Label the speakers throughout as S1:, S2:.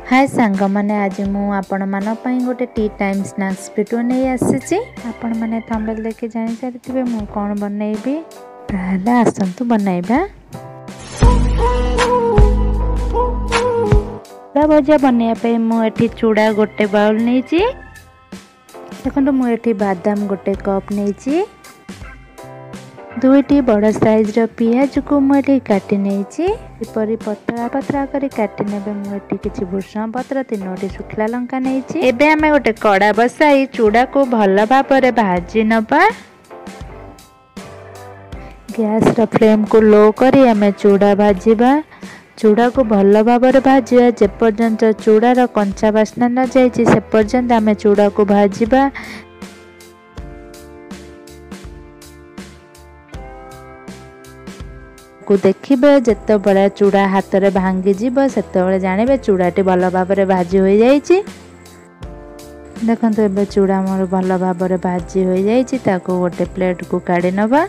S1: हाय सांग मैंने आज मुझे गोटे टी टाइम स्नैक्स वीडियो नहीं आसी आपण मैंने थंबनेल देखि जानि सारिथिबे मु कौन बनैबी ताहले आसंतु बनैबा। चूड़ा भजा बनैया पे मु एठी चूड़ा गोटे बाउल नैची देखंतु मु एठी बादाम गोटे कप नैची दुईटी बड़ साइज पियाज को मुझे काटी नहीं पतला पतला कर काटी ने मुझे किसी भूषण पत्र 3टी सुखला लंका नहीं एबे आमे गोटे कड़ा बसाई चूड़ा को भल भाव भाजी नबा। गैस रा फ्लेम को लो करी आमे चूड़ा भाजीबा। चूड़ा को भल भाव भाजा जेपर्यंत चूड़ार कंचा बास्ना न जाए से पर्यंत आमे चूड़ा को भाजीबा। को देखिबे जत्ते बड़ा चूड़ा हाथ रे भांगी जीव सेते बळे जानिबे चूड़ाटी भल भाव भाजी हो जाइछि। देखंतु एबे चूड़ा मोर भल भाव भाजी हो जाइछि ताको गोटे प्लेट को काढी नबा।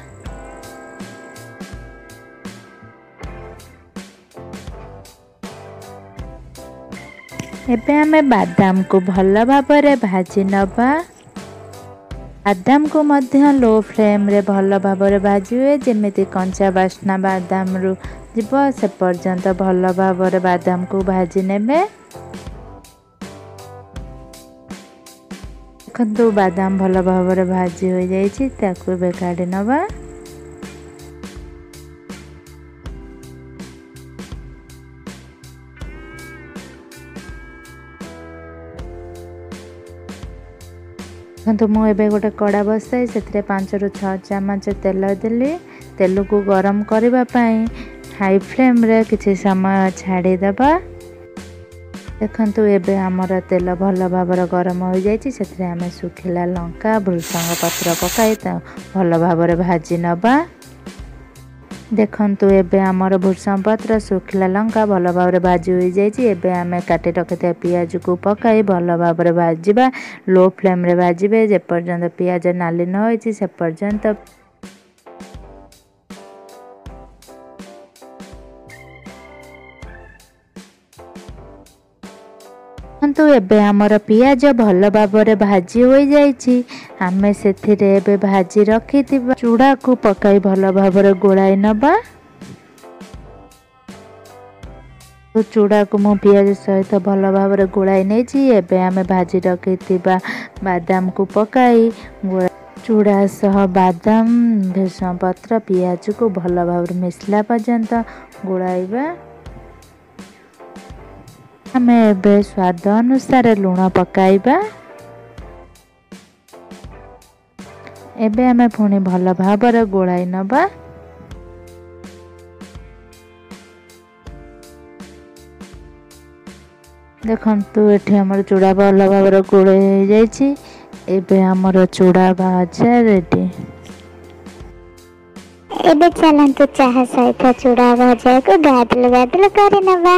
S1: एबे हमें बादाम को भल भाव भाजी नबा। बादाम को मध्य लो फ्लेम रे भल भाव भाजी हुए जेमिति कंचा बास्ना बादाम रु जीव से पर्यंत भल भाव बादाम को भाजी नेबे। देखंतु बादाम भल भाव भाजी हो जाइछि ताकू बे काढी नबा। तो मुझे गोटे कड़ा बसाई से 5 ରୁ 6 चामच तेल देली। तेल को गरम करने हाई फ्लेम रे किसी समय छाड़ीदबा। देखंतु एबे हमर तेल भल भाव गरम हो जाइछि से आमे सुखिला लंका भृषंग पत्र पकाई भल भाव भाजी नबा। देखंतु एबे हमर भृषंग पत्र सुखिला लंका भल भाव भाजी हो जाइछि। एबे आमे काटी रखिता पियाज को पकाई भल भाव भाजीबा। लो फ्लेम रे भाजीबे जे पर्यंत पियाज नाली न होइछि से पर्यंत। तो एबे हमर पियाज भल भाव भाजी हो जाइछि। आमे सेथिरे एबे भाजी रखिथिबा चूड़ा को पकाई भल भाव गोळाई नबा। तो चूड़ा को मु पियाज सहित भल भाव गोळाई नेछि। एबे आमे भाजी रखिथिबा बादाम को पकाई चूड़ा सह बादाम भृषंग पत्र पियाज को भल भाव मिसला पर्यंत गोळाइबा। हमें एबे स्वाद अनुसार लूण पकाइबा। एबे हमें पुणी भल भाव गोळाई नबा। देखंतु एठी हमर चूड़ा भल भाव गोळाई जाइछि। एबे हमर चूड़ा भाजा रेडी।
S2: एबे चलंतु चाह सहित चूड़ा भजा को गादल गादल करे नबा।